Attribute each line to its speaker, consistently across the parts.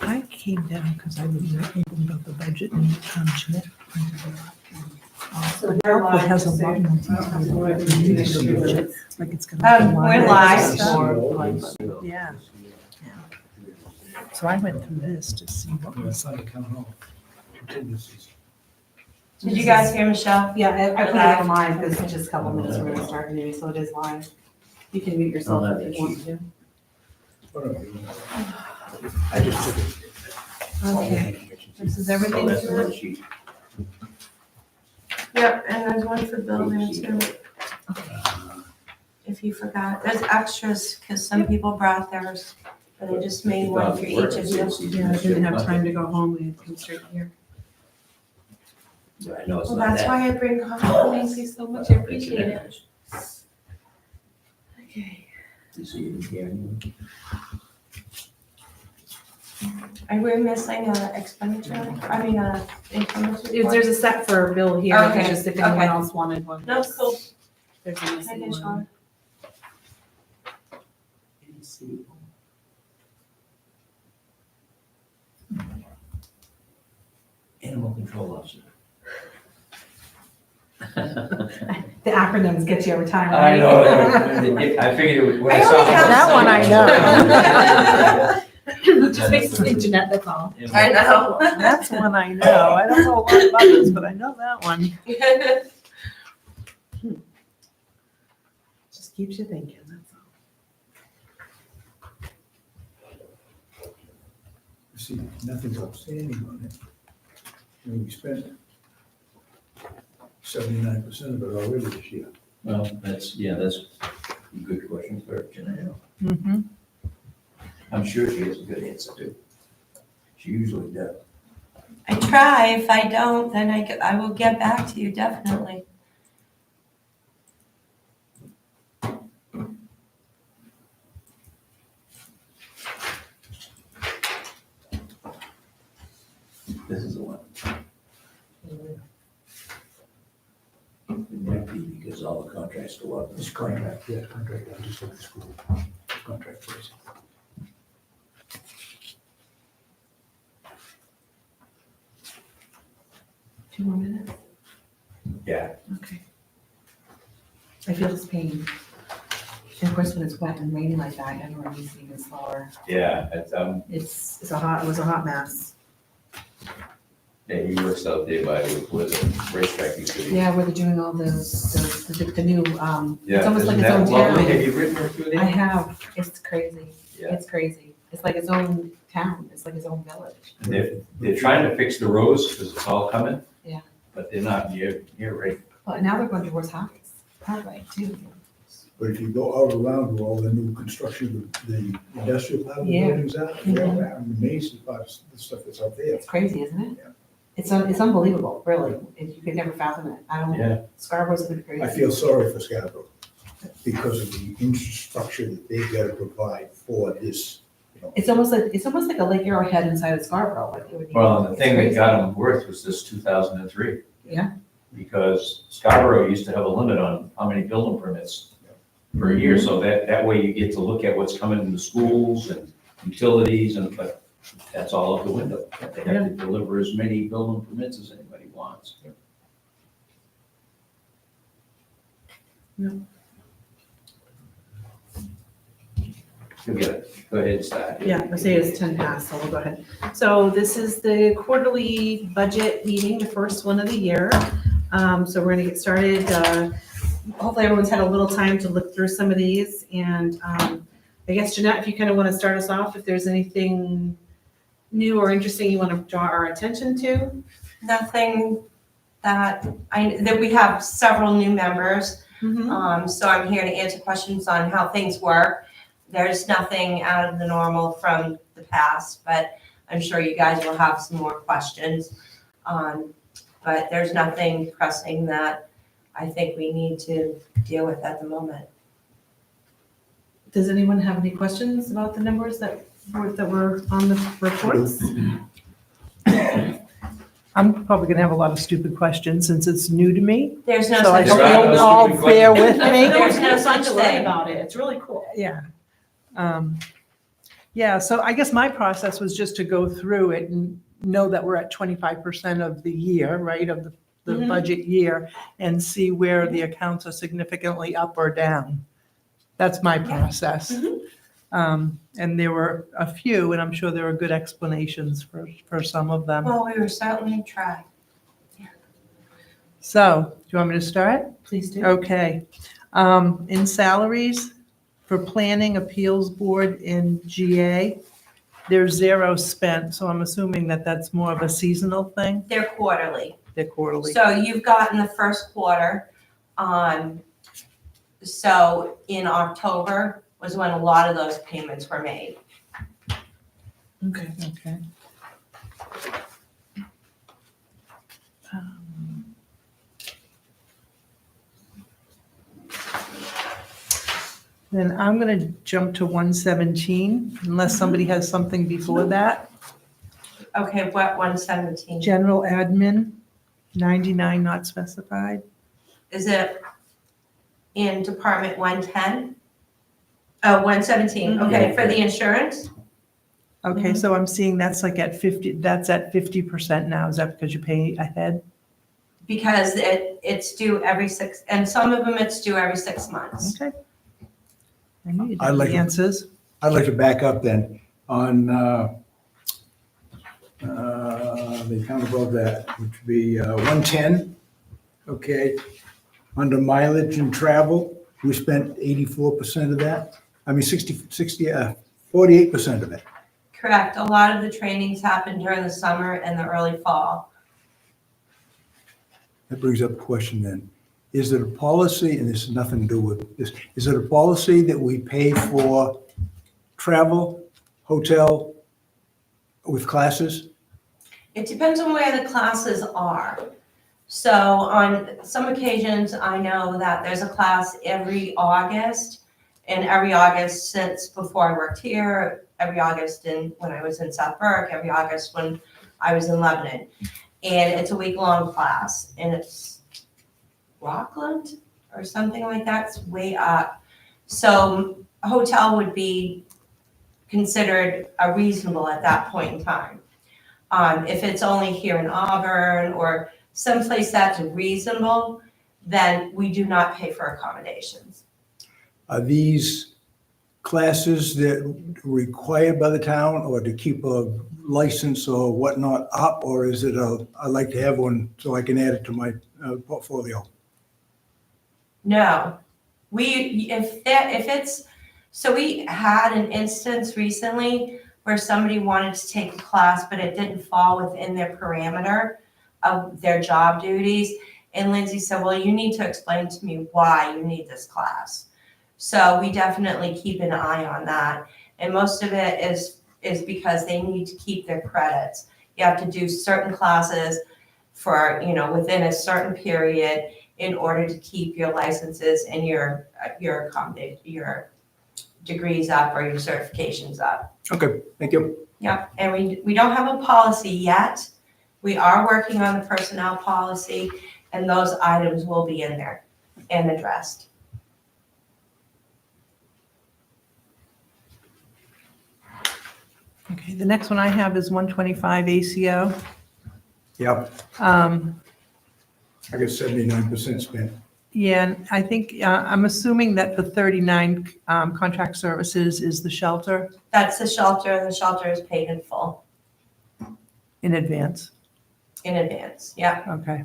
Speaker 1: I came down because I was reading about the budget and Jeanette printed it out.
Speaker 2: So we're
Speaker 1: It
Speaker 2: live,
Speaker 1: has a
Speaker 2: just
Speaker 1: lot
Speaker 2: so-
Speaker 1: more details about the new budget, like it's gonna. be
Speaker 2: We're
Speaker 1: line
Speaker 2: live.
Speaker 1: stuff. Yeah. So I went through this to see what was like.
Speaker 3: Did you guys hear Michelle?
Speaker 2: Yeah, I put it on live because it's just a couple minutes, we're gonna start maybe, so it is live. You can mute yourself if you want to.
Speaker 4: I just took it.
Speaker 2: Okay, this is everything.
Speaker 4: Oh, that's the one sheet.
Speaker 3: Yep, and there's one for Bill there too. If you forgot, there's extras because some people brought theirs, but I just made one for each of you.
Speaker 2: Yeah, I didn't have time to go home, we had to come straight here.
Speaker 4: I know it's
Speaker 3: Well,
Speaker 4: not
Speaker 3: that's
Speaker 4: that.
Speaker 3: why I bring coffee. Thank you so much, I appreciate it. Okay.
Speaker 4: You see it here.
Speaker 3: Are we missing a expenditure? I mean, income report?
Speaker 2: There's a set for Bill here,
Speaker 3: Okay,
Speaker 2: just if anyone
Speaker 3: okay.
Speaker 2: else wanted one.
Speaker 3: No, it's cool.
Speaker 2: There's a missing
Speaker 3: Making
Speaker 2: one.
Speaker 3: sure.
Speaker 4: Animal control officer.
Speaker 2: The acronyms get you every time,
Speaker 4: I
Speaker 2: right?
Speaker 4: know, I figured it would, when I
Speaker 3: I
Speaker 4: saw.
Speaker 3: only have
Speaker 1: That one I know.
Speaker 2: Just makes us think Jeanette, that's all.
Speaker 3: I know.
Speaker 1: That's one I know. I don't know a lot about this, but I know that one.
Speaker 2: Just keeps you thinking, that's all.
Speaker 5: See, nothing's outstanding on it. I mean, we spent 79% of it already this year.
Speaker 4: Well, that's a good question for Janelle.
Speaker 1: Mm-hmm.
Speaker 4: I'm sure she has a good answer too. She usually does.
Speaker 3: I try. If I don't, then I will get back to you, definitely.
Speaker 4: This is the one. It might be because all the contracts go up.
Speaker 5: This contract, yeah, contract, I just looked at the school. Contract price.
Speaker 2: 2 more minutes?
Speaker 4: Yeah.
Speaker 2: Okay. I feel this pain. And of course, when it's wet and rainy like that, everyone needs to even slower.
Speaker 4: Yeah,
Speaker 2: It was a hot mess.
Speaker 4: yeah, he works out there by the racetrack. He could-
Speaker 2: Yeah, where they're doing all those, the new,
Speaker 4: Yeah,
Speaker 2: it's almost like
Speaker 4: isn't
Speaker 2: its own
Speaker 4: that lovely? Have
Speaker 2: town.
Speaker 4: you ridden her through there?
Speaker 2: I have, it's crazy.
Speaker 4: Yeah.
Speaker 2: It's crazy. It's like its own town, it's like its own village.
Speaker 4: They're trying to fix the roads because it's all coming.
Speaker 2: Yeah.
Speaker 4: But they're not near right.
Speaker 2: But now they're going towards Parkway too.
Speaker 5: But if you go out around where all the new construction, the industrial part of the
Speaker 2: Yeah.
Speaker 5: buildings are, well, I'm amazed about the stuff that's out there.
Speaker 2: It's crazy, isn't it?
Speaker 5: Yeah.
Speaker 2: It's unbelievable, really. You could never fathom it.
Speaker 4: Yeah.
Speaker 2: Scarborough's been crazy.
Speaker 5: I feel sorry for Scarborough because of the infrastructure that they've got to provide for this, you know.
Speaker 2: It's almost like a Lake Arrowhead inside of Scarborough. Like it would be.
Speaker 4: Well, and the
Speaker 2: it's
Speaker 4: thing that
Speaker 2: crazy.
Speaker 4: got them worth was this 2003.
Speaker 2: Yeah.
Speaker 4: Because Scarborough used to have a limit on how many building permits per year, so that way you get to look at what's coming in the schools and utilities, but that's all out the window. They have to deliver as many building permits as anybody wants. Go ahead and start.
Speaker 2: Yeah, I say it's 10 past, so we'll go ahead. So this is the quarterly budget meeting, the first one of the year. So we're gonna get started. Hopefully everyone's had a little time to look through some of these. And I guess Jeanette, if you kind of want to start us off, if there's anything new or interesting you want to draw our attention to?
Speaker 3: Nothing that we have several new members. So I'm here to answer questions on how things work. There's nothing out of the normal from the past, but I'm sure you guys will have some more questions. But there's nothing pressing that I think we need to deal with at the moment.
Speaker 2: Does anyone have any questions about the numbers that were on the reports?
Speaker 1: I'm probably gonna have a lot of stupid questions since it's new to me.
Speaker 3: There's no
Speaker 1: So I
Speaker 3: such
Speaker 4: There are
Speaker 1: hope
Speaker 4: no
Speaker 1: you'll all
Speaker 4: stupid
Speaker 1: bear
Speaker 4: questions.
Speaker 1: with me.
Speaker 3: There's no such
Speaker 2: to learn
Speaker 3: thing.
Speaker 2: about it. It's really cool.
Speaker 1: Yeah. Yeah, so I guess my process was just to go through it and know that we're at 25% of the year, right, of the
Speaker 3: Mhm.
Speaker 1: budget year, and see where the accounts are significantly up or down. That's my process.
Speaker 3: Mhm.
Speaker 1: And there were a few, and I'm sure there were good explanations for some of them.
Speaker 3: Well, we were certainly trying.
Speaker 1: So, do you want me to start?
Speaker 2: Please do.
Speaker 1: Okay. In salaries for planning appeals board in GA, there's 0 spent, so I'm assuming that that's more of a seasonal thing,
Speaker 3: They're quarterly.
Speaker 1: they're quarterly.
Speaker 3: So you've gotten the first quarter. So in October was when a lot of those payments were made.
Speaker 2: Okay.
Speaker 1: Okay. Um, Then I'm going to jump to 117, unless somebody has something before that.
Speaker 3: Okay, what 117?
Speaker 1: General admin, 99 not specified.
Speaker 3: Is it in Department 110? Oh, 117, okay, for the insurance?
Speaker 1: Okay, so I'm seeing that's like at 50, that's at 50% now. Is that because you pay ahead?
Speaker 3: Because it's due every six, and some of them it's due every 6 months.
Speaker 1: Okay. I knew you
Speaker 5: I'd
Speaker 1: did
Speaker 5: like
Speaker 1: the
Speaker 5: to-
Speaker 1: answers.
Speaker 5: I'd like to back up then on the account above that, which would be 110, okay? Under mileage and travel, we spent 84% of that. I mean, 48% of it.
Speaker 3: Correct, a lot of the trainings happen during the summer and the early fall.
Speaker 5: That brings up a question then. Is it a policy, and this has nothing to do with this, is it a policy that we pay for travel, hotel with classes?
Speaker 3: It depends on where the classes are. So on some occasions, I know that there's a class every August, and every August since before I worked here, every August when I was in South Burke, every August when I was in Lebanon. And it's a week-long class, and it's Rockland or something like that, it's way up. So a hotel would be considered a reasonable at that point in time. If it's only here in Auburn or someplace that's reasonable, then we do not pay for accommodations.
Speaker 5: Are these classes that are required by the town or to keep a license or whatnot up? Or is it I'd like to have one so I can add it to my portfolio?
Speaker 3: No, we so we had an instance recently where somebody wanted to take a class, but it didn't fall within their parameter of their job duties. And Lindsay said, well, you need to explain to me why you need this class. So we definitely keep an eye on that. And most of it is because they need to keep their credits. You have to do certain classes for, within a certain period in order to keep your licenses and your degrees up or your certifications up.
Speaker 5: Okay, thank you.
Speaker 3: Yep, and we don't have a policy yet. We are working on the personnel policy, and those items will be in there and addressed.
Speaker 1: Okay, the next one I have is 125 ACO.
Speaker 5: Yep,
Speaker 1: Um,
Speaker 5: I got 79% spent.
Speaker 1: Yeah, and I think, I'm assuming that the 39 contract services is the shelter
Speaker 3: That's the shelter, and the shelter is paid in full,
Speaker 1: in advance.
Speaker 3: in advance, yeah.
Speaker 1: Okay.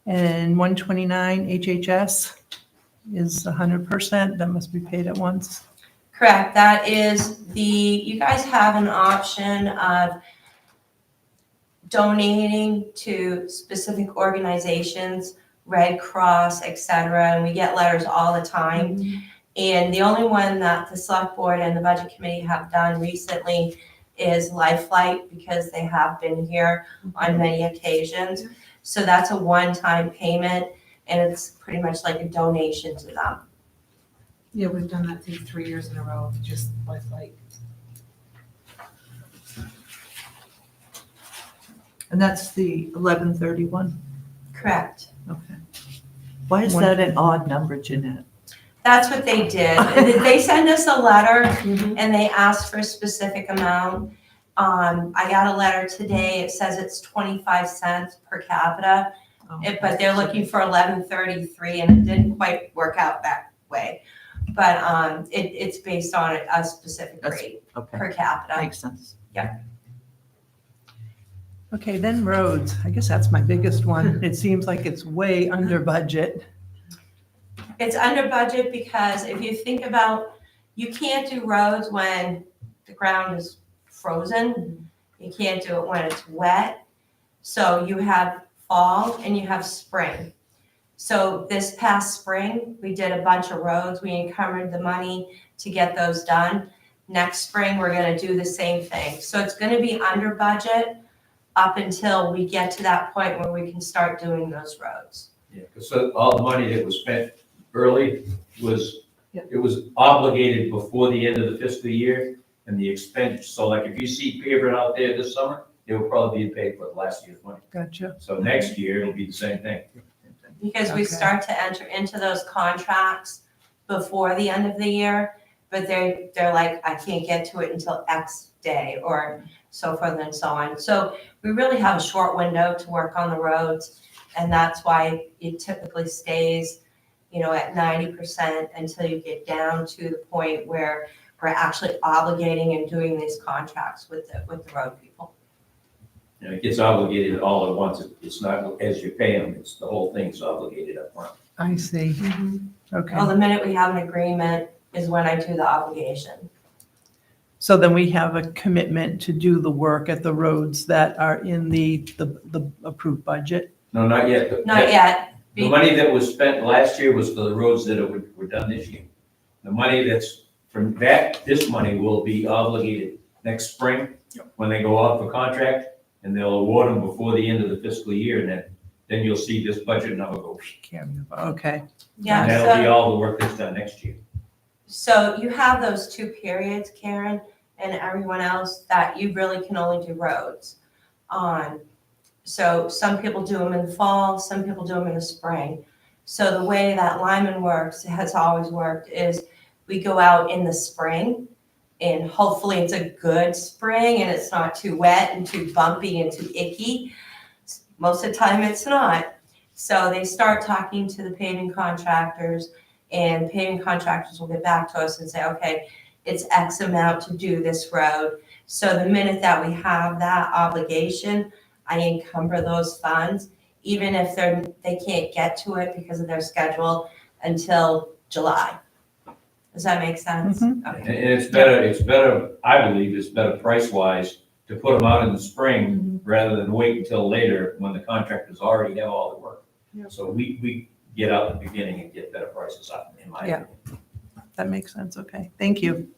Speaker 1: And 129 HHS is 100%, that must be paid at once.
Speaker 3: Correct, that is you guys have an option of donating to specific organizations, Red Cross, et cetera, and we get letters all the time. And the only one that the select board and the budget committee have done recently is Life Flight, because they have been here on many occasions. So that's a one-time payment, and it's pretty much like a donation to them.
Speaker 2: Yeah, we've done that through 3 years in a row, just like.
Speaker 1: And that's the 1131.
Speaker 3: Correct.
Speaker 1: Okay.
Speaker 6: Why is that an odd number, Jeanette?
Speaker 3: That's what they did. They send us a letter
Speaker 2: Mhm.
Speaker 3: and they ask for a specific amount. I got a letter today, it says it's 25 cents per capita, but they're looking for 11.33 and it didn't quite work out that way. But, it's based on a specific
Speaker 6: That's-
Speaker 3: rate
Speaker 6: Okay,
Speaker 3: per capita.
Speaker 6: makes sense.
Speaker 1: Okay, then roads. I guess that's my biggest one. It seems like it's way under budget.
Speaker 3: It's under budget because if you think about, you can't do roads when the ground is frozen. You can't do it when it's wet. So you have fall and you have spring. So this past spring, we did a bunch of roads. We encumbered the money to get those done. Next spring, we're gonna do the same thing. So it's gonna be under budget up until we get to that point where we can start doing those roads.
Speaker 4: Yeah, because all the money that was spent early was,
Speaker 2: Yeah.
Speaker 4: it was obligated before the end of the fiscal year, and the expense, so like if you see paver out there this summer, it will probably be paid for last year's money.
Speaker 1: Gotcha.
Speaker 4: So next year, it'll be the same thing.
Speaker 3: Because we
Speaker 1: Okay.
Speaker 3: start to enter into those contracts before the end of the year, but they're like, I can't get to it until X day, or so forth and so on. So we really have a short window to work on the roads, and that's why it typically stays, at 90% until you get down to the point where we're actually obligating and doing these contracts with the road people.
Speaker 4: And it gets obligated all at once. It's not as you pay them, it's the whole thing's obligated up front.
Speaker 1: I see. Okay.
Speaker 3: Well, the minute we have an agreement is when I do the obligation.
Speaker 1: So then we have a commitment to do the work at the roads that are in the approved budget?
Speaker 4: No, not yet.
Speaker 3: Not yet.
Speaker 4: The money that was spent last year was for the roads that were done this year. The money that's from that, this money will be obligated next spring when they go out for contract, and they'll award them before the end of the fiscal year, and then you'll see this budget number go.
Speaker 1: Okay.
Speaker 3: Yeah,
Speaker 4: And that'll be all the work that's done next year.
Speaker 3: So you have those 2 periods, Karen, and everyone else, that you really can only do roads on. So some people do them in the fall, some people do them in the spring. So the way that Lyman works, has always worked, is we go out in the spring, and hopefully it's a good spring and it's not too wet and too bumpy and too icky. Most of the time it's not. So they start talking to the paving contractors, and paving contractors will get back to us and say, okay, it's X amount to do this road. So the minute that we have that obligation, I encumber those funds, even if they can't get to it because of their schedule until July. Does that make sense?
Speaker 1: Mhm.
Speaker 4: And it's better, I believe, it's better price-wise to put them out in the spring rather than wait until later when the contractors already have all the work.
Speaker 2: Yeah.
Speaker 4: So we get out in the beginning and get better prices up, in my
Speaker 1: Yeah.
Speaker 4: opinion.
Speaker 1: That makes sense. Okay. Thank you.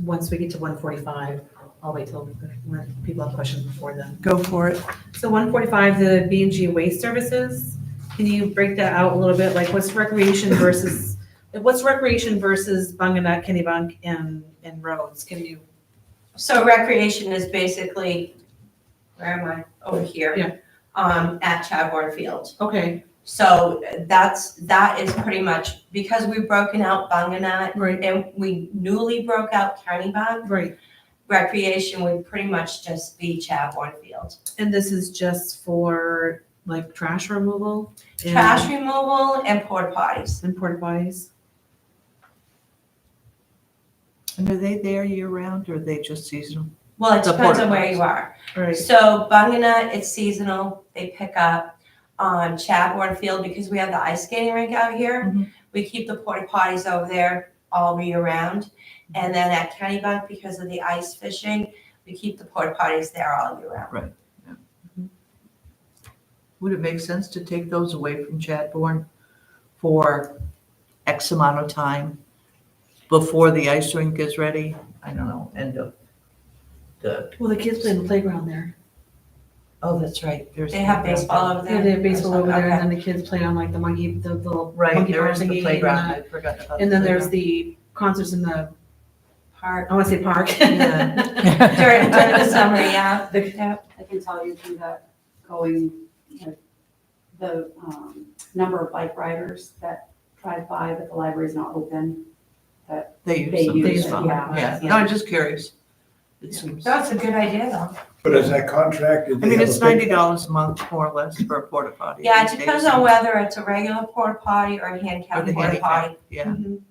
Speaker 2: Once we get to 145, I'll wait till when people have questions before then.
Speaker 1: Go for it.
Speaker 2: So 145, the B&G Waste Services, can you break that out a little bit? Like what's recreation versus Bunganut, Kennebunk, and roads? Can you?
Speaker 3: So recreation is basically, where am I? Over here.
Speaker 2: Yeah.
Speaker 3: At Chadbourne Field.
Speaker 2: Okay,
Speaker 3: So that is pretty much, because we've broken out Bunganut
Speaker 2: right,
Speaker 3: and we newly broke out Kennebunk,
Speaker 2: right.
Speaker 3: recreation would pretty much just be Chadbourne Field.
Speaker 2: And this is just for like trash removal? and-
Speaker 3: Trash removal and porta potties.
Speaker 2: And porta potties?
Speaker 6: And are they there year-round, or are they just seasonal?
Speaker 3: Well, it
Speaker 6: The
Speaker 3: depends on
Speaker 6: porta
Speaker 3: where you are.
Speaker 2: Right,
Speaker 3: So Bunganut, it's seasonal, they pick up. On Chadbourne Field, because we have the ice skating rink out here,
Speaker 2: Mhm.
Speaker 3: we keep the porta potties over there all year round. And then at Kennebunk, because of the ice fishing, we keep the porta potties there all year round.
Speaker 6: Would it make sense to take those away from Chadbourne for X amount of time before the ice rink is ready? I don't know, end of the,
Speaker 2: well, the kids play in the playground there.
Speaker 6: Oh, that's right. There's
Speaker 3: They have baseball over there?
Speaker 2: Yeah, they have baseball over there,
Speaker 3: Okay.
Speaker 2: and then the kids play on like the monkey, the little
Speaker 6: Right,
Speaker 2: monkey
Speaker 6: there
Speaker 2: bar
Speaker 6: is the
Speaker 2: thingy,
Speaker 6: playground.
Speaker 2: and
Speaker 6: I forgot about
Speaker 2: and
Speaker 6: the
Speaker 2: then there's
Speaker 6: playground.
Speaker 2: the concerts in the,
Speaker 3: Park.
Speaker 2: I wanna say park.
Speaker 6: Yeah.
Speaker 3: During the summer, yeah. Yeah.
Speaker 7: I can tell you through that going, the number of bike riders that drive by, but the library's not open.
Speaker 6: They
Speaker 7: They
Speaker 6: use
Speaker 7: use
Speaker 6: them.
Speaker 7: it, yeah.
Speaker 6: No, I'm just curious. It seems, I
Speaker 3: That's a good idea, though.
Speaker 5: But is that contracted?
Speaker 6: mean, it's $90 a month, more or less, for a porta potty.
Speaker 3: Yeah, it
Speaker 6: these
Speaker 3: depends
Speaker 6: days.
Speaker 3: on whether it's a regular porta potty or a
Speaker 6: Or
Speaker 3: handicap
Speaker 6: the
Speaker 3: porta
Speaker 6: handicap,
Speaker 3: potty.
Speaker 6: yeah.
Speaker 3: Mhm.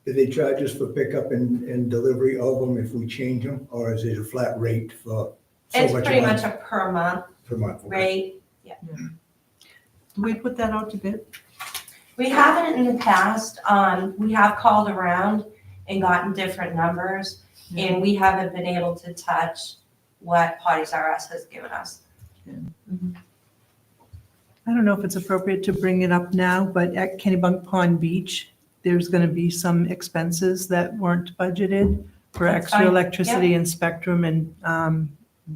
Speaker 5: Do they charge us for pickup and delivery of them if we change them, or is it a flat rate for so
Speaker 3: It's
Speaker 5: much
Speaker 3: pretty
Speaker 5: a
Speaker 3: much
Speaker 5: month
Speaker 3: a per month
Speaker 5: per month? Okay.
Speaker 3: rate.
Speaker 6: Do we put that out to bid?
Speaker 3: We haven't in the past. We have called around and gotten different numbers, and we haven't been able to touch what Potties R Us has given us.
Speaker 1: I don't know if it's appropriate to bring it up now, but at Kennebunk Pond Beach, there's going to be some expenses that weren't budgeted for
Speaker 3: That's
Speaker 1: extra
Speaker 3: fine.
Speaker 1: electricity and Spectrum and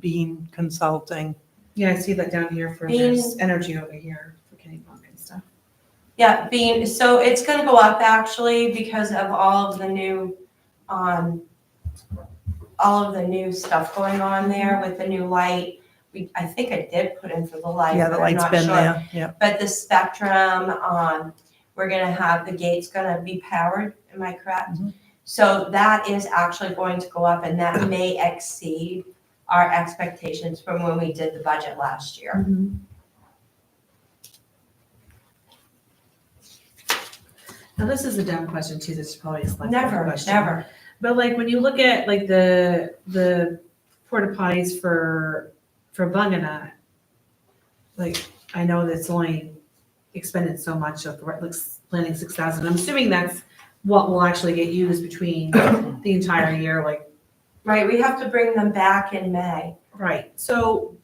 Speaker 1: Bean Consulting.
Speaker 2: Yeah, I see that down here for,
Speaker 3: Being-
Speaker 2: there's energy over here for Kenny Punk and stuff.
Speaker 3: Yeah, so it's gonna go up actually because of all of the new stuff going on there with the new light. I think I did put in for the light,
Speaker 1: Yeah, the
Speaker 3: but I'm
Speaker 1: light's
Speaker 3: not
Speaker 1: been
Speaker 3: sure.
Speaker 1: there, yeah.
Speaker 3: But the Spectrum, we're gonna have, the gate's gonna be powered, am I correct?
Speaker 1: Mhm.
Speaker 3: So that is actually going to go up and that may exceed our expectations from when we did the budget last year.
Speaker 2: Now, this is a dumb question too, this is probably a select board
Speaker 3: Never,
Speaker 2: question.
Speaker 3: never.
Speaker 2: But like, when you look at like the porta potties for Bunganut, like, I know that's only expended so much of, like, planning 6,000. I'm assuming that's what will actually get used between the entire year, like,
Speaker 3: Right, we have to bring them back in May.
Speaker 2: right, so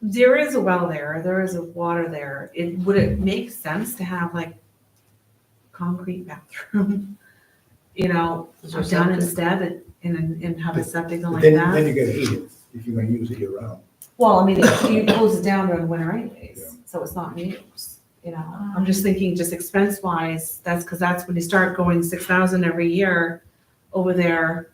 Speaker 2: there is a well there is a water there. Would it make sense to have like concrete bathroom,
Speaker 6: Is there
Speaker 2: done
Speaker 6: septic?
Speaker 2: instead and have a septic and
Speaker 5: But
Speaker 2: like
Speaker 5: then
Speaker 2: that?
Speaker 5: you gotta heat it if you're gonna use it year round.
Speaker 2: Well, I mean, you close it down during the winter
Speaker 5: Yeah.
Speaker 2: anyways, so it's not in use, I'm just thinking just expense wise, because that's when you start going 6,000 every year over there.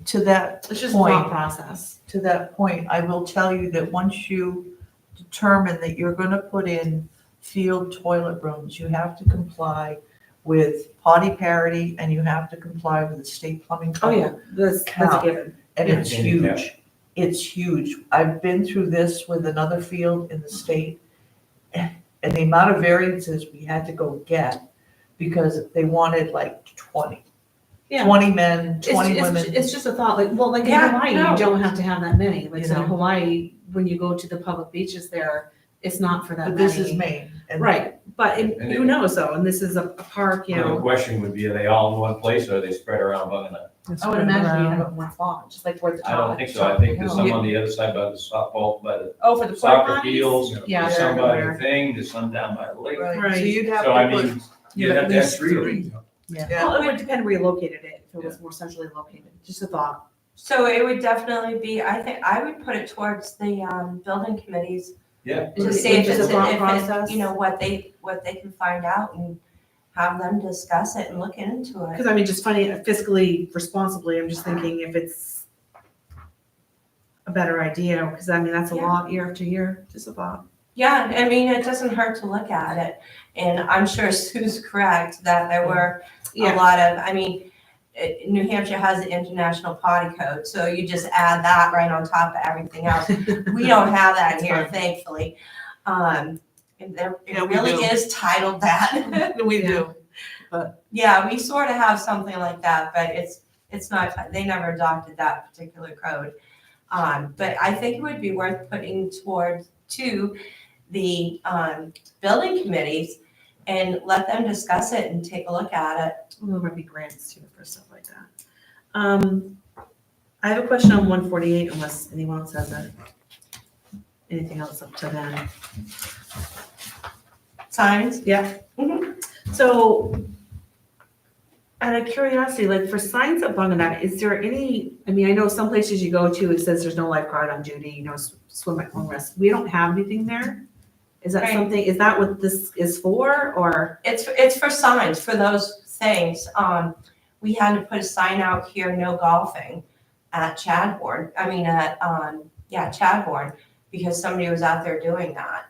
Speaker 6: To that
Speaker 2: It's just a thought
Speaker 6: point,
Speaker 2: process.
Speaker 6: to that point, I will tell you that once you determine that you're gonna put in field toilet rooms, you have to comply with potty parity and you have to comply with the state plumbing
Speaker 2: Oh,
Speaker 6: code.
Speaker 2: yeah, that's a
Speaker 6: Count.
Speaker 2: given.
Speaker 6: And it's
Speaker 4: Yeah.
Speaker 6: huge. It's huge. I've been through this with another field in the state. And the amount of variances we had to go get because they wanted like 20.
Speaker 2: Yeah.
Speaker 6: 20 men, 20 women.
Speaker 2: It's just a thought, like, well, like in
Speaker 3: Yeah,
Speaker 2: Hawaii,
Speaker 3: no.
Speaker 2: you don't have to have that many, like,
Speaker 6: You
Speaker 2: so in
Speaker 6: know.
Speaker 2: Hawaii, when you go to the public beaches there, it's not for that
Speaker 6: But
Speaker 2: many.
Speaker 6: this is Maine. and-
Speaker 2: Right, but
Speaker 4: And
Speaker 2: who knows though, and this is a park,
Speaker 4: The question would be, are they all in one place or are they spread around Bunganut?
Speaker 2: I would imagine you have it in one spot, just like where the top.
Speaker 4: I don't think so. I think there's some on the other side by the softball, by the
Speaker 2: Oh, for the porta
Speaker 4: soccer
Speaker 2: potties?
Speaker 4: fields.
Speaker 2: Yeah,
Speaker 4: There's
Speaker 2: they're
Speaker 4: some by the
Speaker 2: everywhere.
Speaker 4: thing, there's some down by the lake.
Speaker 6: Right, so
Speaker 2: Right.
Speaker 6: you'd have
Speaker 4: So I
Speaker 6: to put,
Speaker 4: mean, you'd have
Speaker 6: at
Speaker 4: to have
Speaker 6: least
Speaker 4: three of them.
Speaker 6: yeah.
Speaker 2: Well, it would depend where you located it, if it was more centrally located, just a thought.
Speaker 3: So it would definitely be, I think, I would put it towards the building committees.
Speaker 4: Yeah.
Speaker 3: To see if
Speaker 2: Just
Speaker 3: it's,
Speaker 2: a thought
Speaker 3: if
Speaker 2: process.
Speaker 3: it's, what they can find out and have them discuss it and look into it.
Speaker 2: Because I mean, just finding it fiscally responsibly, I'm just thinking if it's a better idea, because I mean, that's a
Speaker 3: Yeah.
Speaker 2: lot year after year, just a thought.
Speaker 3: Yeah, I mean, it doesn't hurt to look at it. And I'm sure Sue's correct that there were a lot of, I mean, New Hampshire has the International Potty Code, so you just add that right on top of everything else. We don't have that
Speaker 2: That's
Speaker 3: here,
Speaker 2: fine.
Speaker 3: thankfully. And there,
Speaker 6: Yeah,
Speaker 3: it
Speaker 6: we
Speaker 3: really
Speaker 6: do.
Speaker 3: is titled that.
Speaker 6: We
Speaker 2: Yeah.
Speaker 6: do.
Speaker 3: Yeah, we sort of have something like that, but it's not, they never adopted that particular code. But I think it would be worth putting to the building committees and let them discuss it and take a look at it.
Speaker 2: Well, there might be grants too for stuff like that. I have a question on 148 unless anyone else has anything else up to then.
Speaker 3: Signs?
Speaker 2: Yeah.
Speaker 3: Mhm.
Speaker 2: So Out of curiosity, like for signs up on that, is there any, I mean, I know some places you go to, it says there's no lifeguard on duty, swim at home rest. We don't have anything there? Is that
Speaker 3: Right.
Speaker 2: something, is that what this is for, or?
Speaker 3: It's for signs, for those things. We had to put a sign out here, no golfing at Chadbourne, Chadbourne, because somebody was out there doing that.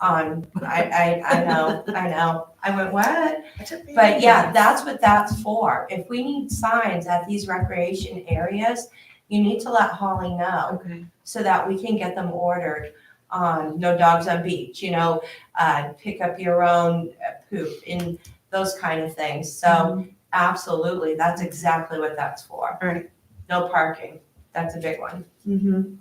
Speaker 3: I know. I went, what? But yeah, that's what that's for. If we need signs at these recreation areas, you need to let Holly know
Speaker 2: Okay.
Speaker 3: so that we can get them ordered. No dogs on beach, pick up your own poop and those kind of things. So absolutely, that's exactly what that's for.
Speaker 2: All right.
Speaker 3: No parking. That's a big one.
Speaker 2: Mm-hmm.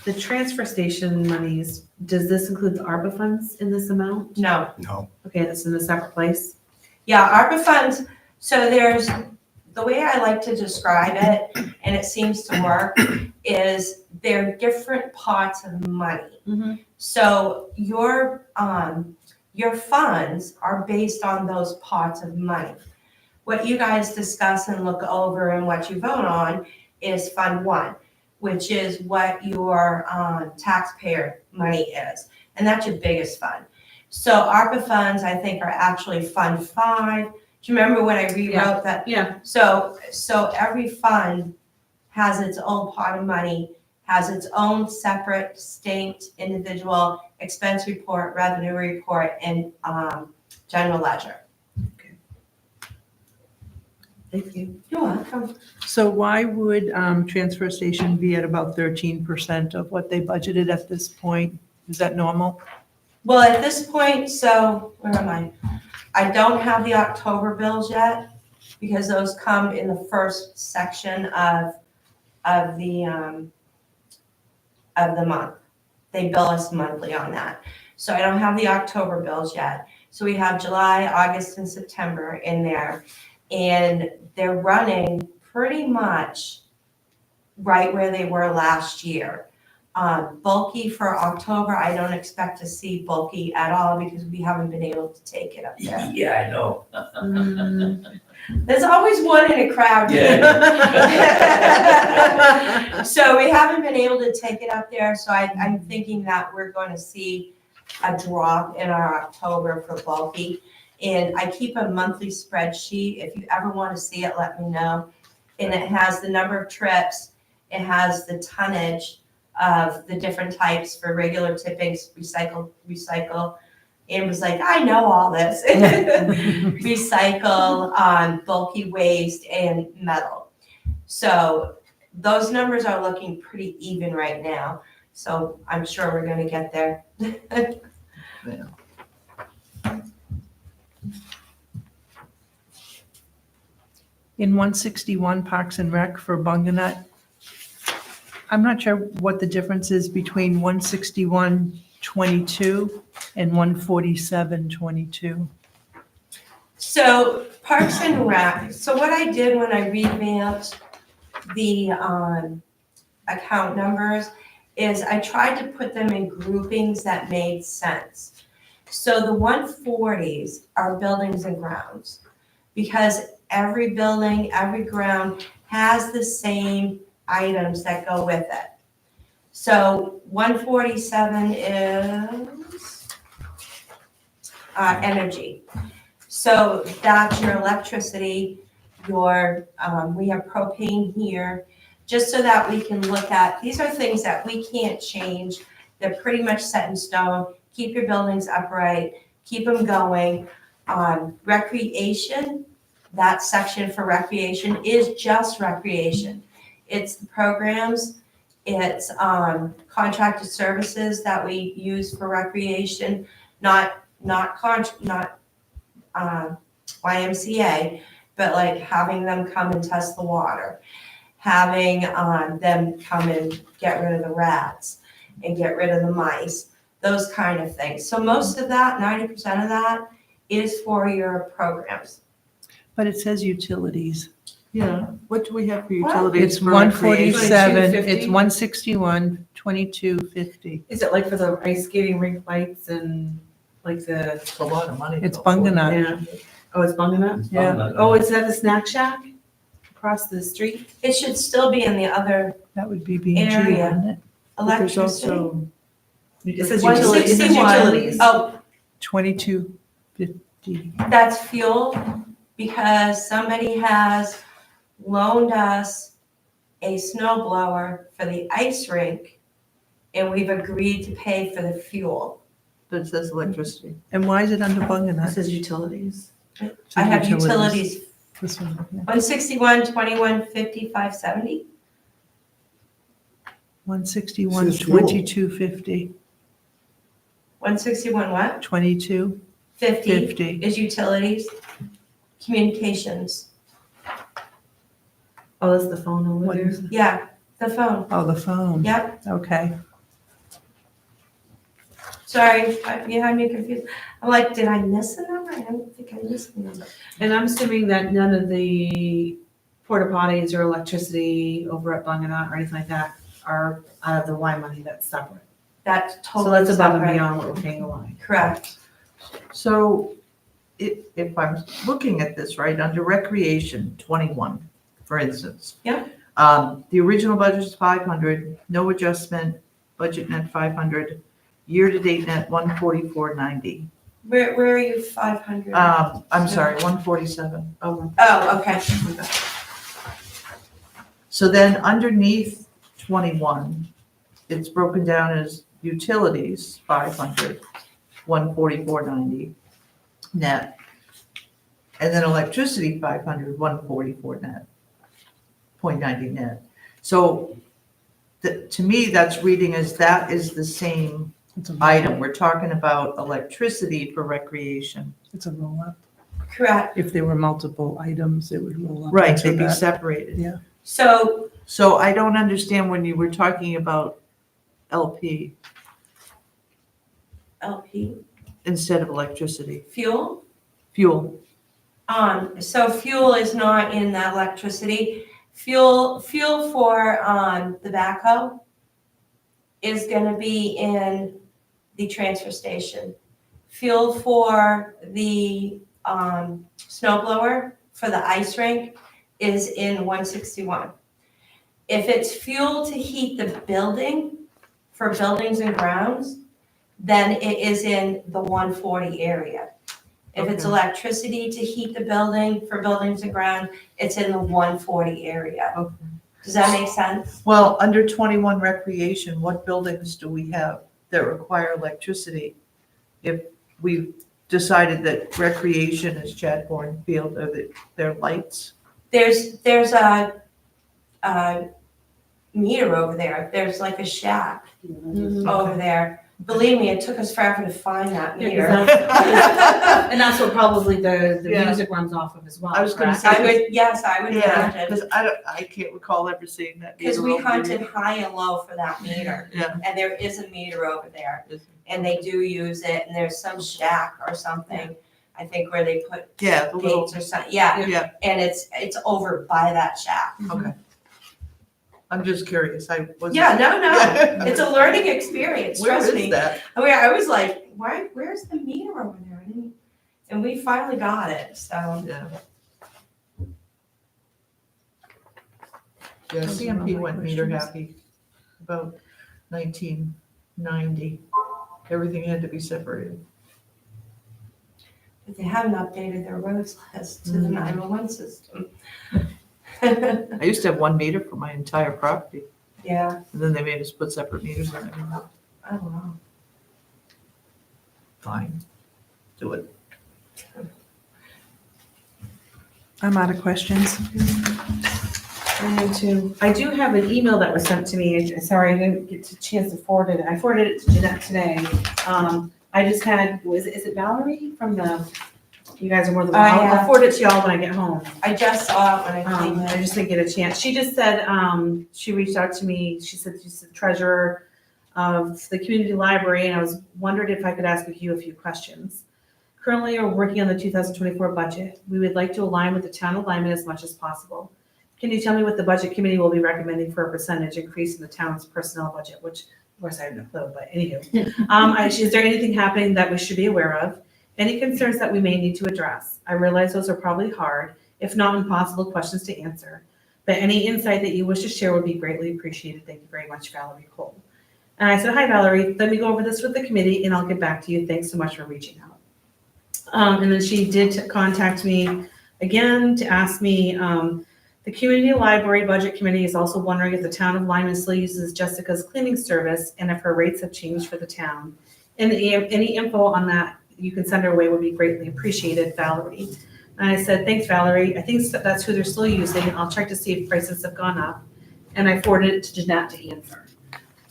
Speaker 2: The transfer station monies, does this include the ARPA funds in this amount?
Speaker 3: No.
Speaker 5: No.
Speaker 2: Okay, that's in a separate place?
Speaker 3: Yeah, ARPA funds, so there's, the way I like to describe it, and it seems to work, is they're different pots of money.
Speaker 2: Mm-hmm.
Speaker 3: So your funds are based on those pots of money. What you guys discuss and look over and what you vote on is Fund 1, which is what your taxpayer money is. And that's your biggest fund. So ARPA funds, I think, are actually Fund 5. Do you remember when I rewrote that?
Speaker 2: Yeah.
Speaker 3: So every fund has its own pot of money, has its own separate, distinct, individual expense report, revenue report, and general ledger.
Speaker 2: Thank you.
Speaker 3: You're welcome.
Speaker 1: So why would transfer station be at about 13% of what they budgeted at this point? Is that normal?
Speaker 3: Well, at this point, so where am I? I don't have the October bills yet because those come in the first section of the month. They bill us monthly on that. So I don't have the October bills yet. So we have July, August, and September in there. And they're running pretty much right where they were last year. Bulky for October, I don't expect to see bulky at all because we haven't been able to take it up there.
Speaker 4: Yeah, I know.
Speaker 3: There's always one in a crowd. So we haven't been able to take it up there, so I'm thinking that we're going to see a drop in our October for bulky. And I keep a monthly spreadsheet. If you ever want to see it, let me know. And it has the number of trips, it has the tonnage of the different types for regular tippings, recycle. And was like, I know all this. Recycle, bulky waste, and metal. So those numbers are looking pretty even right now. So I'm sure we're going to get there.
Speaker 1: In 161 Parks and Rec for Bunganut, I'm not sure what the difference is between 161.22 and 147.22.
Speaker 3: So Parks and Rec, so what I did when I revamped the account numbers is I tried to put them in groupings that made sense. So the 140s are buildings and grounds because every building, every ground has the same items that go with it. So 147 is energy. So that's your electricity, your, we have propane here, just so that we can look at, these are things that we can't change. They're pretty much set in stone. Keep your buildings upright, keep them going. Recreation, that section for recreation is just recreation. It's the programs, it's contracted services that we use for recreation, not YMCA, but like having them come and test the water, having them come and get rid of the rats and get rid of the mice, those kind of things. So most of that, 90% of that, is for your programs.
Speaker 1: But it says utilities.
Speaker 6: Yeah, what do we have for
Speaker 3: What?
Speaker 6: utilities?
Speaker 1: It's
Speaker 6: for recreation?
Speaker 1: 147,
Speaker 2: 22.50?
Speaker 1: it's 161.22.50.
Speaker 2: Is it like for the ice skating rink lights and like the?
Speaker 6: It's a lot of money.
Speaker 1: It's
Speaker 6: though, for it.
Speaker 1: Bunganut.
Speaker 2: Yeah. Oh, it's Bunganut?
Speaker 1: Yeah.
Speaker 2: Oh, is that the snack shack across the street?
Speaker 3: It should still be in the other
Speaker 1: That would be B and G,
Speaker 3: Area.
Speaker 1: wouldn't it? But there's
Speaker 3: electricity.
Speaker 1: also
Speaker 2: It says utilities. It says
Speaker 3: 161.
Speaker 2: utilities.
Speaker 3: Oh,
Speaker 1: 2250.
Speaker 3: that's fuel, because somebody has loaned us a snow blower for the ice rink, and we've agreed to pay for the fuel.
Speaker 6: But it says electricity.
Speaker 1: And why is it under
Speaker 2: It
Speaker 1: Bunganut?
Speaker 2: says utilities.
Speaker 3: I have utilities,
Speaker 1: This one, yeah.
Speaker 3: 161, 21, 50, 570.
Speaker 1: 161,
Speaker 5: Says fuel.
Speaker 1: 2250,
Speaker 3: 161 what?
Speaker 1: 2250.
Speaker 3: 50 is utilities, communications.
Speaker 2: Oh, that's the phone over
Speaker 1: What
Speaker 2: there.
Speaker 1: is it?
Speaker 3: Yeah, the phone.
Speaker 1: Oh, the phone.
Speaker 3: Yep,
Speaker 1: Okay.
Speaker 3: sorry, you had me confused. I'm like, did I miss a number? I don't think I missed a number.
Speaker 2: And I'm assuming that none of the porta potties or electricity over at Bunganut or anything like that are out of the Y money, that's separate.
Speaker 3: That's
Speaker 2: So
Speaker 3: totally
Speaker 2: that's above and
Speaker 3: separate.
Speaker 2: beyond what we're paying the line.
Speaker 3: Correct.
Speaker 6: So if I'm looking at this, right, under recreation, 21, for instance.
Speaker 3: Yeah.
Speaker 6: The original budget is 500, no adjustment, budget net 500, year-to-date net 144.90.
Speaker 3: Where are you, 500?
Speaker 6: I'm sorry, 147.
Speaker 2: Oh,
Speaker 3: Oh, okay.
Speaker 6: So then underneath 21, it's broken down as utilities, 500, 144.90 net. And then electricity, 500, 144 net, 0.90 net. So to me, that's reading as that is the same
Speaker 1: It's a
Speaker 6: item. We're talking about electricity for recreation.
Speaker 1: It's a roll up.
Speaker 3: Correct.
Speaker 1: If there were multiple items, it would roll up.
Speaker 6: Right,
Speaker 1: into
Speaker 6: they'd be
Speaker 1: that.
Speaker 6: separated.
Speaker 3: So
Speaker 6: So I don't understand when you were talking about LP
Speaker 3: LP,
Speaker 6: instead of electricity,
Speaker 3: fuel?
Speaker 6: fuel.
Speaker 3: So fuel is not in the electricity. Fuel for, the backhoe is gonna be in the transfer station. Fuel for the, snow blower for the ice rink is in 161. If it's fuel to heat the building, for buildings and grounds, then it is in the 140 area. If it's
Speaker 6: Okay.
Speaker 3: electricity to heat the building for buildings and ground, it's in the 140 area.
Speaker 6: Okay.
Speaker 3: Does that make sense?
Speaker 6: Well, under 21 recreation, what buildings do we have that require electricity? If we decided that recreation is Chadbourne Field, are there lights?
Speaker 3: There's a meter over there. There's like a shack over there. Believe me, it took us forever to find that
Speaker 2: Yeah,
Speaker 3: meter.
Speaker 2: 'cause that's- And that's what probably the
Speaker 6: Yeah.
Speaker 2: music runs off of as well.
Speaker 6: I was gonna
Speaker 2: correct?
Speaker 6: say-
Speaker 3: I would
Speaker 6: Yeah,
Speaker 3: imagine.
Speaker 6: because I can't recall ever seeing that.
Speaker 3: Because
Speaker 6: meter
Speaker 3: we
Speaker 6: over
Speaker 3: hunted
Speaker 6: there.
Speaker 3: high and low for that meter.
Speaker 6: Yeah.
Speaker 3: And there is a meter over there. And they do use it, and there's some shack or something, I think, where they put
Speaker 6: Yeah, the little,
Speaker 3: gates or something, yeah.
Speaker 6: yeah,
Speaker 3: And it's over by that shack.
Speaker 6: okay. I'm just curious, I wasn't.
Speaker 3: Yeah, no, it's a learning experience,
Speaker 6: Where
Speaker 3: trust
Speaker 6: is
Speaker 3: me.
Speaker 6: that?
Speaker 3: I was like, where's the meter over there? And we finally got it, so.
Speaker 6: Yeah. Yeah,
Speaker 1: Those are all
Speaker 6: CMP
Speaker 1: my
Speaker 6: went meter
Speaker 1: questions.
Speaker 6: happy about 1990. Everything had to be separated.
Speaker 3: But they haven't updated their roads list to the
Speaker 6: Mm.
Speaker 3: 911 system.
Speaker 6: I used to have one meter for my entire property,
Speaker 3: Yeah,
Speaker 6: and then they made us put separate meters in it.
Speaker 3: I don't know.
Speaker 6: Fine, do it.
Speaker 1: I'm out of questions.
Speaker 2: I do too. I do have an email that was sent to me. Sorry, I didn't get a chance to forward it. I forwarded it to Jeanette today. I just had, is it Valerie from the, you guys are more than, I'll forward it to y'all when I get home.
Speaker 3: I just saw it when I came
Speaker 2: I
Speaker 3: in.
Speaker 2: just didn't get a chance. She just said, she reached out to me. She said she's the treasurer of the community library, and I was wondered if I could ask you a few questions. Currently, we're working on the 2024 budget. We would like to align with the town alignment as much as possible. Can you tell me what the budget committee will be recommending for a percentage increase in the town's personnel budget, which, of course, I have no clue, but anywho. Is there anything happening that we should be aware of? Any concerns that we may need to address. I realize those are probably hard, if not impossible questions to answer, but any insight that you wish to share would be greatly appreciated. Thank you very much, Valerie Cole. And I said, hi, Valerie, let me go over this with the committee and I'll get back to you. Thanks so much for reaching out. And then she did contact me again to ask me, the Community Library Budget Committee is also wondering if the town of Lyman still uses Jessica's cleaning service and if her rates have changed for the town. And any info on that you can send her way would be greatly appreciated, Valerie. And I said, thanks, Valerie. I think that's who they're still using. I'll check to see if prices have gone up. And I forwarded it to Jeanette to answer.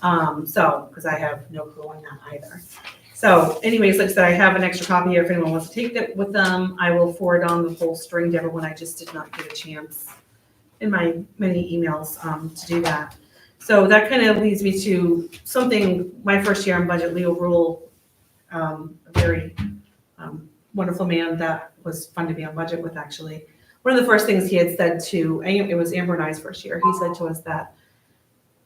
Speaker 2: Because I have no clue on that either. So anyways, like I said, I have an extra copy here if anyone wants to take it with them. I will forward on the whole string to everyone. I just did not get a chance in my many emails to do that. So that kind of leads me to something, my first year on budget, Leo Rule, a very wonderful man that was fun to be on budget with, actually. One of the first things he had said to, it was Amber and I's first year, he said to us that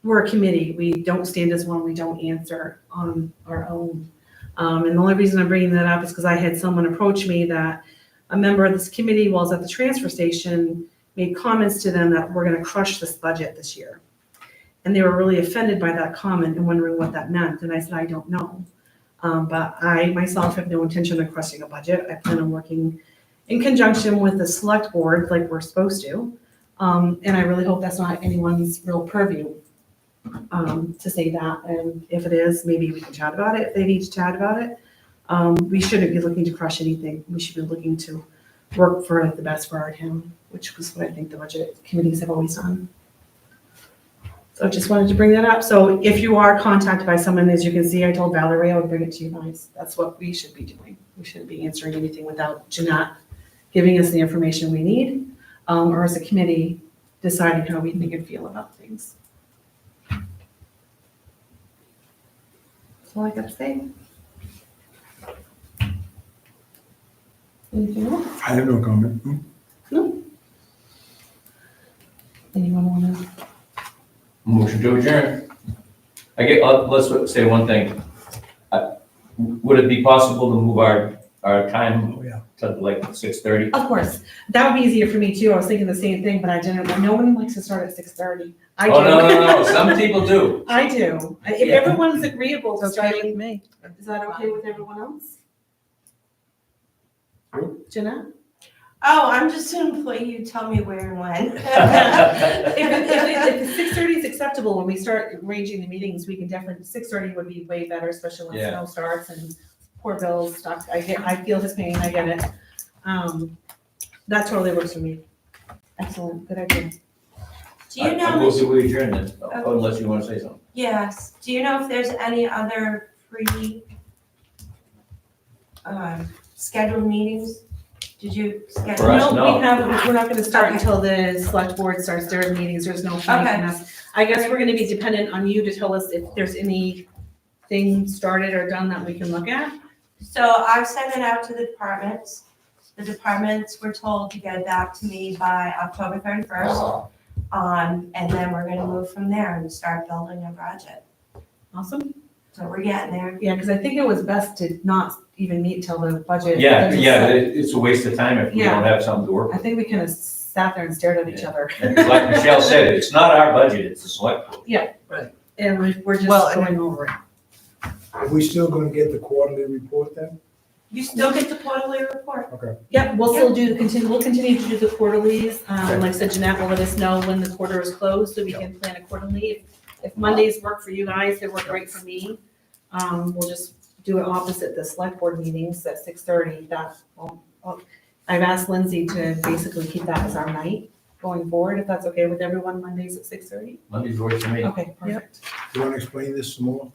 Speaker 2: we're a committee, we don't stand as one, we don't answer on our own. And the only reason I'm bringing that up is because I had someone approach me that a member of this committee, while I was at the transfer station, made comments to them that we're gonna crush this budget this year. And they were really offended by that comment and wondering what that meant. And I said, I don't know. But I myself have no intention of crushing a budget. I plan on working in conjunction with the select board like we're supposed to. And I really hope that's not anyone's real purview to say that. And if it is, maybe we can chat about it if they need to chat about it. We shouldn't be looking to crush anything. We should be looking to work for the best for our town, which was what I think the budget committees have always done. So I just wanted to bring that up. So if you are contacted by someone, as you can see, I told Valerie I would bring it to you guys. That's what we should be doing. We shouldn't be answering anything without Jeanette giving us the information we need, or as a committee deciding how we think and feel about things. That's all I got to say. Anything else?
Speaker 5: I have no comment.
Speaker 2: No? Anyone want to?
Speaker 4: Motion to adjourn. Let's say one thing. Would it be possible to move our time
Speaker 5: Oh, yeah.
Speaker 4: to like 6:30?
Speaker 2: Of course, that would be easier for me too. I was thinking the same thing, but I didn't. No one likes to start at 6:30. I do.
Speaker 4: Oh, no, some people do.
Speaker 2: I do. If
Speaker 4: Yeah.
Speaker 2: everyone's agreeable to
Speaker 1: It's okay with
Speaker 2: starting,
Speaker 1: me.
Speaker 2: is that okay with everyone else? Jeanette?
Speaker 3: Oh, I'm just an employee, you tell me where and when.
Speaker 2: If 6:30 is acceptable, when we start arranging the meetings, we can definitely, 6:30 would be way better, especially when
Speaker 4: Yeah.
Speaker 2: snow starts and poor Bill's stuck. I feel his pain, I get it. That totally works for me. Excellent, good idea.
Speaker 3: Do you
Speaker 4: I
Speaker 3: know,
Speaker 4: move that we adjourn then, unless you want to say something.
Speaker 3: yes, do you know if there's any other scheduled meetings? Did you schedule?
Speaker 4: For us, no.
Speaker 2: We haven't, we're not gonna start
Speaker 3: Okay.
Speaker 2: until the select board starts their meetings, there's no point in us. I guess we're gonna be dependent on you to tell us if there's anything started or done that we can look at.
Speaker 3: So I've sent it out to the departments. The departments were told to get it back to me by October 31st. And then we're gonna move from there and start building a budget.
Speaker 2: Awesome.
Speaker 3: So we're getting there.
Speaker 2: Yeah, because I think it was best to not even meet till the budget.
Speaker 4: Yeah, it's a waste of time if we don't have something to work
Speaker 2: I
Speaker 4: with.
Speaker 2: think we kind of sat there and stared at each other.
Speaker 4: And like Michelle said, it's not our budget, it's the select board.
Speaker 2: And we're just
Speaker 1: Well, and-
Speaker 2: going over it.
Speaker 5: Are we still gonna get the quarterly report then?
Speaker 3: You still get the quarterly report.
Speaker 2: Yep, we'll still we'll continue to do the quarterlies. Like I said, Jeanette will let us know when the quarter is closed, so we can plan accordingly. If Mondays work for you guys, they work great for me. We'll just do it opposite the select board meetings at 6:30. I've asked Lindsay to basically keep that as our night going forward, if that's okay with everyone, Mondays at 6:30?
Speaker 4: Monday's work for me.
Speaker 2: Okay, perfect.
Speaker 5: Do you wanna explain this some more?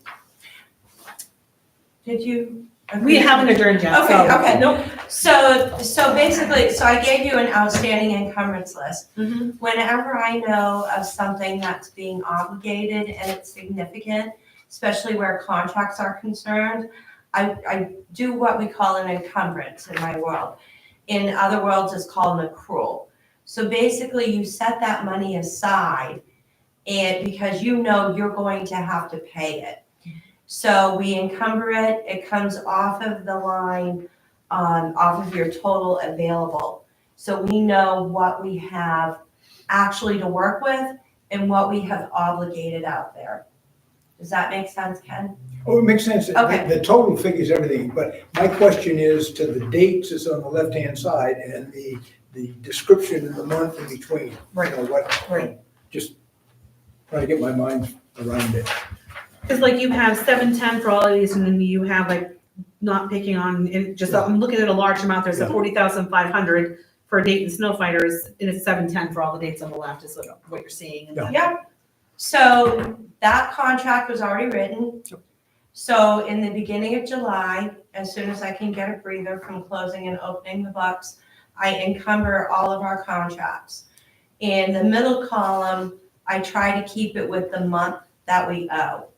Speaker 3: Did you?
Speaker 2: We haven't adjourned yet, so.
Speaker 3: Okay, okay.
Speaker 2: Nope.
Speaker 3: So basically, so I gave you an outstanding encumbrance list.
Speaker 2: Mhm.
Speaker 3: Whenever I know of something that's being obligated and it's significant, especially where contracts are concerned, I do what we call an encumbrance in my world. In other worlds, it's called an accrual. So basically, you set that money aside and because you know you're going to have to pay it. So we encumber it, it comes off of the line off of your total available. So we know what we have actually to work with and what we have obligated out there. Does that make sense, Ken?
Speaker 5: Oh, it makes sense.
Speaker 3: Okay.
Speaker 5: The total figures everything, but my question is to the dates is on the left-hand side and the description in the month in between.
Speaker 2: Right.
Speaker 5: You know, what,
Speaker 2: Right.
Speaker 5: just trying to get my mind around it.
Speaker 2: Because like you have 710 for all of these, and then you have like, not picking on, and just, I'm looking at a large amount, there's a
Speaker 5: Yeah.
Speaker 2: 40,500 for Dayton Snow Fighters, and it's 710 for all the dates on the left, is what you're seeing.
Speaker 5: Yeah.
Speaker 3: Yep. So that contract was already written. So in the beginning of July, as soon as I can get a breather from closing and opening the books, I encumber all of our contracts. In the middle column, I try to keep it with the month that we owe.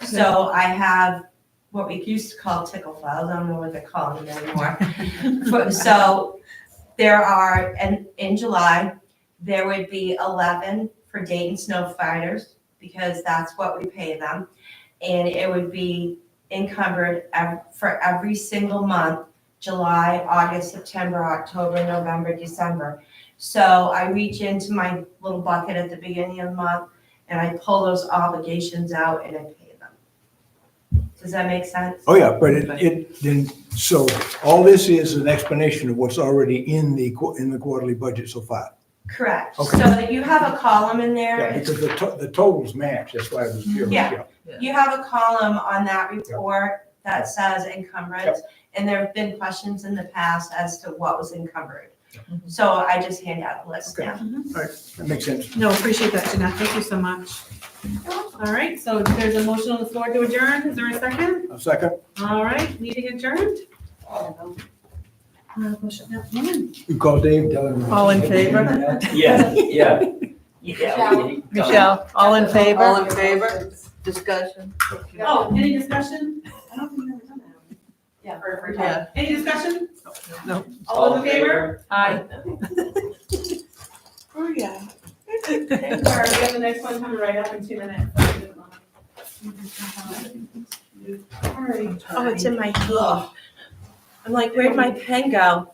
Speaker 3: So I have what we used to call tickle files, I don't know what they're calling them anymore. So there are, and in July, there would be 11 for Dayton Snow Fighters, because that's what we pay them. And it would be encumbered for every single month, July, August, September, October, November, December. So I reach into my little bucket at the beginning of the month and I pull those obligations out and I pay them. Does that make sense?
Speaker 5: Oh, yeah, but it then, so all this is an explanation of what's already in the quarterly budget so far.
Speaker 3: Correct.
Speaker 5: Okay.
Speaker 3: So that you have a column in there.
Speaker 5: Yeah, because the totals match, that's why I was curious.
Speaker 3: Yeah. You have a column on that report that says encumbrance, and there have been questions in the past as to what was encumbered. So I just hand out a list
Speaker 5: Okay.
Speaker 3: now.
Speaker 5: That makes sense.
Speaker 2: No, appreciate that, Jeanette, thank you so much. All right, so there's a motion on the floor to adjourn, is there a second?
Speaker 5: A second?
Speaker 2: All right, meeting adjourned. Motion, no, one.
Speaker 5: You call Dave, tell him.
Speaker 1: All in favor?
Speaker 4: Yeah, yeah.
Speaker 1: Michelle, all in favor?
Speaker 6: All in favor? Discussion?
Speaker 2: Oh, any discussion? I don't think we've ever done that. Yeah, for
Speaker 1: Yeah.
Speaker 2: Any discussion?
Speaker 1: No.
Speaker 2: All those in favor?
Speaker 1: Aye.
Speaker 2: Oh, yeah. Sorry, we have the next one coming right up in 2 minutes. All right.
Speaker 3: Oh, it's in my book. I'm like, where'd my pen go?